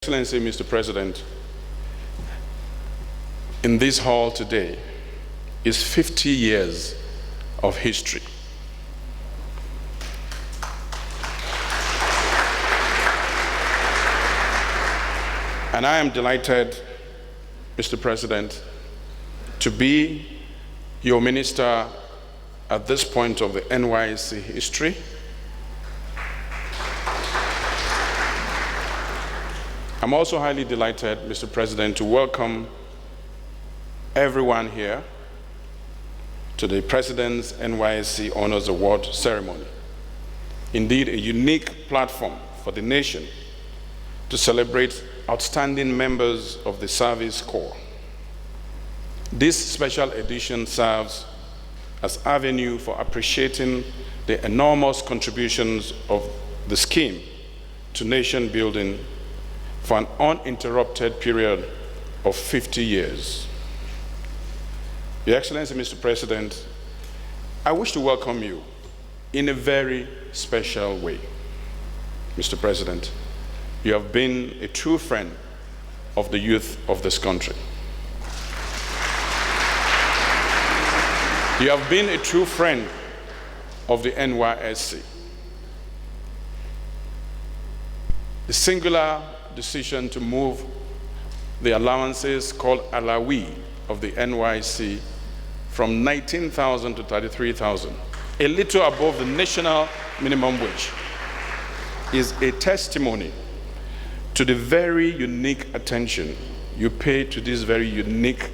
Excellency, Mr. President, in this hall today is 50 years of history. And I am delighted, Mr. President, to be your minister at this point of the NYSC history. I'm also highly delighted, Mr. President, to welcome everyone here to the President's NYSC Honors Award ceremony. Indeed, a unique platform for the nation to celebrate outstanding members of the service corps. This special edition serves as avenue for appreciating the enormous contributions of the scheme to nation building for an uninterrupted period of 50 years. Your Excellency, Mr. President, I wish to welcome you in a very special way. Mr. President, you have been a true friend of the youth of this country. You have been a true friend of the NYSC. The singular decision to move the allowances called Alawi of the NYSC from 19,000 to 33,000, a little above the national minimum wage, is a testimony to the very unique attention you pay to this very unique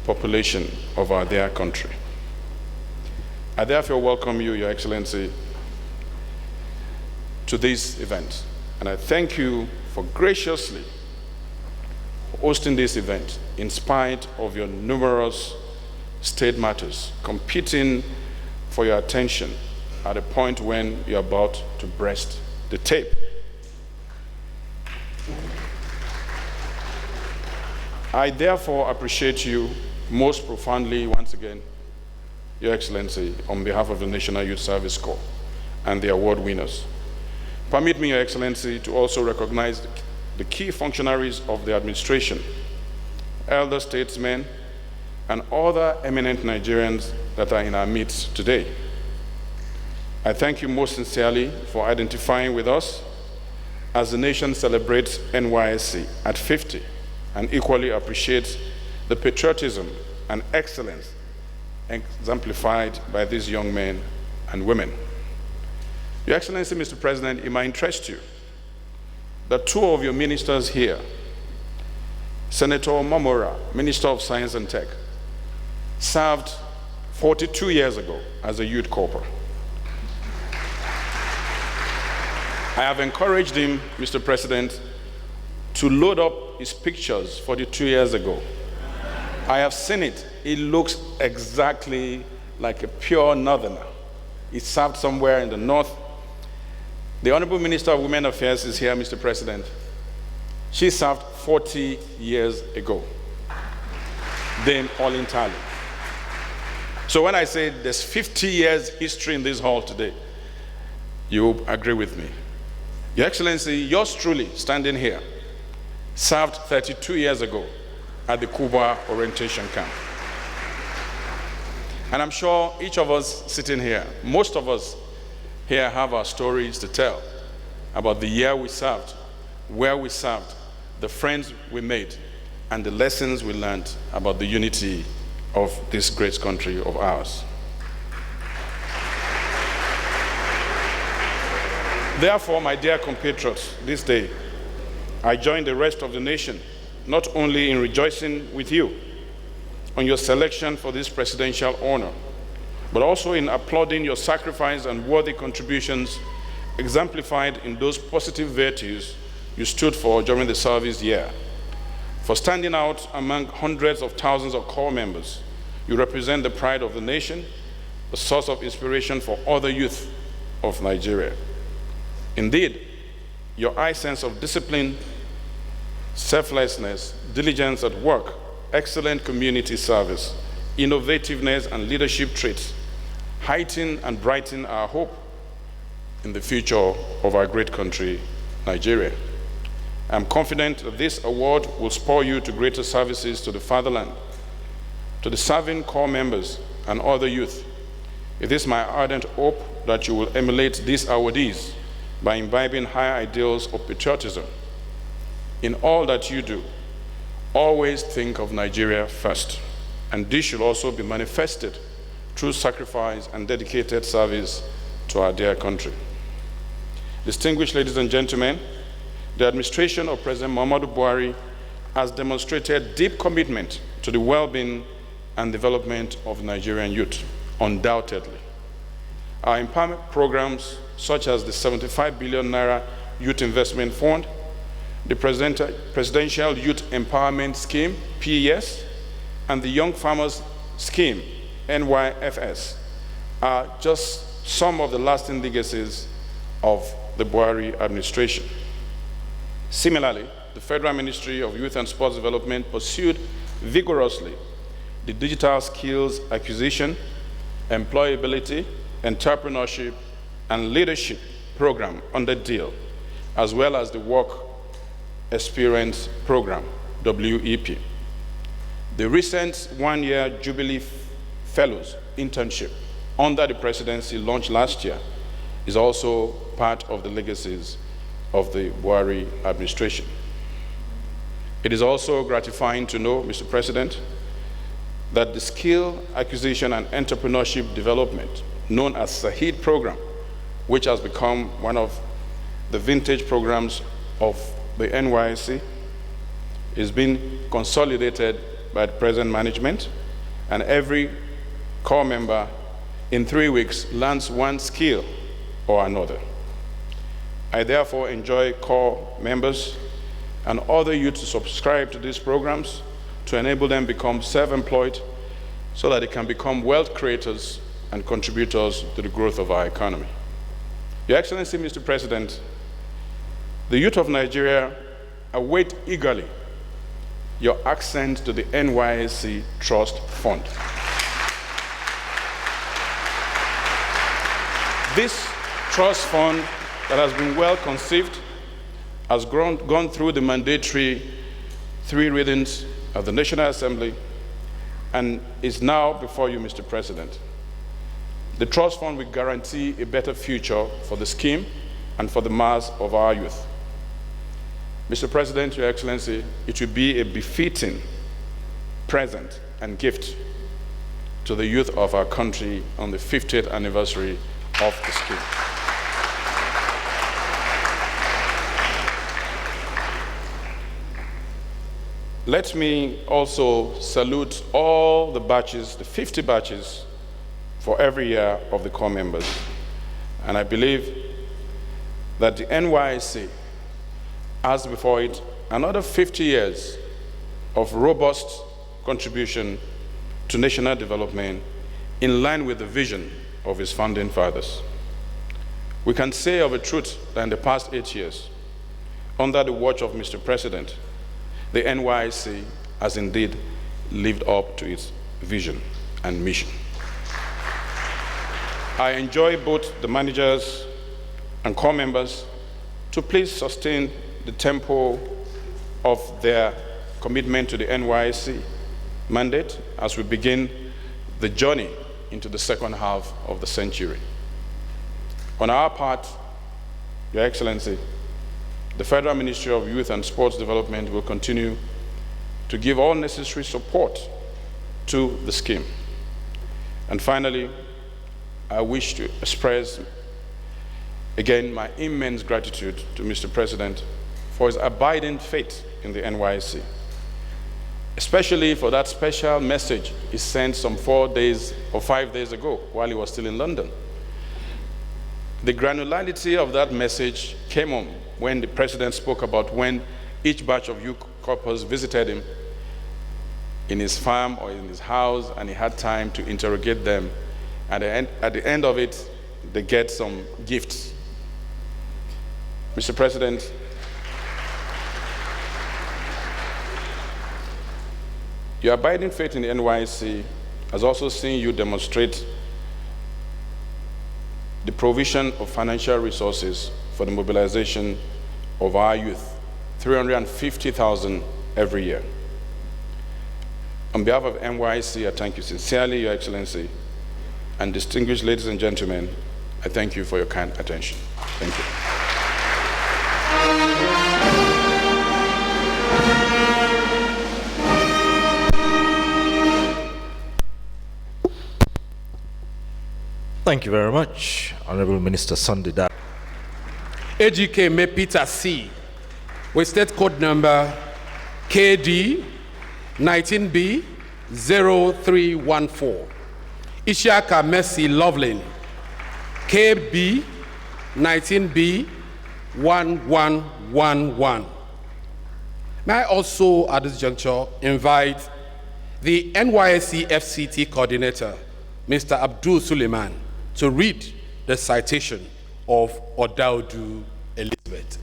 population of our dear country. I therefore welcome you, Your Excellency, to this event, and I thank you for graciously hosting this event in spite of your numerous state matters competing for your attention at a point when you're about to breast the tape. I therefore appreciate you most profoundly once again, Your Excellency, on behalf of the National Youth Service Corps and the award winners. Permit me, Your Excellency, to also recognize the key functionaries of the administration, elder statesmen, and other eminent Nigerians that are in our midst today. I thank you most sincerely for identifying with us as the nation celebrates NYSC at 50, and equally appreciates the patriotism and excellence exemplified by these young men and women. Your Excellency, Mr. President, it might interest you that two of your ministers here, Senator Momora, Minister of Science and Tech, served 42 years ago as a youth corporal. I have encouraged him, Mr. President, to load up his pictures 42 years ago. I have seen it. It looks exactly like a pure northerner. He served somewhere in the north. The Honorable Minister of Women Affairs is here, Mr. President. She served 40 years ago. Dame Olin Tali. So when I say there's 50 years history in this hall today, you agree with me. Your Excellency, yours truly, standing here, served 32 years ago at the Cuba orientation camp. And I'm sure each of us sitting here, most of us here have our stories to tell about the year we served, where we served, the friends we made, and the lessons we learned about the unity of this great country of ours. Therefore, my dear compatriots, this day, I join the rest of the nation, not only in rejoicing with you on your selection for this presidential honor, but also in applauding your sacrifice and worthy contributions exemplified in those positive virtues you stood for during the service year. For standing out among hundreds of thousands of corps members, you represent the pride of the nation, a source of inspiration for other youth of Nigeria. Indeed, your high sense of discipline, selflessness, diligence at work, excellent community service, innovativeness, and leadership traits heighten and brighten our hope in the future of our great country, Nigeria. I'm confident that this award will spur you to greater services to the fatherland, to the serving corps members and other youth. It is my ardent hope that you will emulate these awardees by imbibing higher ideals of patriotism. In all that you do, always think of Nigeria first, and this should also be manifested through sacrifice and dedicated service to our dear country. Distinguished ladies and gentlemen, the administration of President Muhammadu Buhari has demonstrated deep commitment to the well-being and development of Nigerian youth, undoubtedly. Our empowerment programs, such as the 75 billion naira Youth Investment Fund, the Presidential Youth Empowerment Scheme, PES, and the Young Farmers Scheme, NYFS, are just some of the lasting legacies of the Buhari administration. Similarly, the Federal Ministry of Youth and Sports Development pursued vigorously the digital skills acquisition, employability, entrepreneurship, and leadership program under DEAL, as well as the Work Experience Program, WEP. The recent one-year Jubilee Fellows internship under the presidency launched last year is also part of the legacies of the Buhari administration. It is also gratifying to know, Mr. President, that the skill acquisition and entrepreneurship development, known as SAHID program, which has become one of the vintage programs of the NYSC, is being consolidated by the present management, and every corps member in 3 weeks learns one skill or another. I therefore enjoy corps members and other youth to subscribe to these programs to enable them become self-employed so that they can become wealth creators and contributors to the growth of our economy. Your Excellency, Mr. President, the youth of Nigeria await eagerly your accent to the NYSC Trust Fund. This trust fund that has been well conceived has gone through the mandatory 3 readings of the National Assembly and is now before you, Mr. President. The trust fund will guarantee a better future for the scheme and for the mass of our youth. Mr. President, Your Excellency, it will be a befitting present and gift to the youth of our country on the 50th anniversary of the scheme. Let me also salute all the batches, the 50 batches for every year of the corps members. And I believe that the NYSC has before it another 50 years of robust contribution to national development in line with the vision of its founding fathers. We can say of a truth that in the past 8 years, under the watch of Mr. President, the NYSC has indeed lived up to its vision and mission. I enjoy both the managers and corps members to please sustain the tempo of their commitment to the NYSC mandate as we begin the journey into the second half of the century. On our part, Your Excellency, the Federal Ministry of Youth and Sports Development will continue to give all necessary support to the scheme. And finally, I wish to express again my immense gratitude to Mr. President for his abiding faith in the NYSC, especially for that special message he sent some 4 days or 5 days ago while he was still in London. The granularity of that message came on when the President spoke about when each batch of youth corpers visited him in his farm or in his house, and he had time to interrogate them. At the end of it, they get some gifts. Mr. President, your abiding faith in the NYSC has also seen you demonstrate the provision of financial resources for the mobilization of our youth 350,000 every year. On behalf of NYSC, I thank you sincerely, Your Excellency, and distinguished ladies and gentlemen, I thank you for your kind attention. Thank you. Thank you very much, Honorable Minister Sunday Da. AGK May Peter C. with state code number KD 19B 0314. Ishaka Mercy Loveland KB 19B 1111. May I also at this juncture invite the NYSC FCT coordinator, Mr. Abdul Suleiman, to read the citation of Odaudu Elizabeth.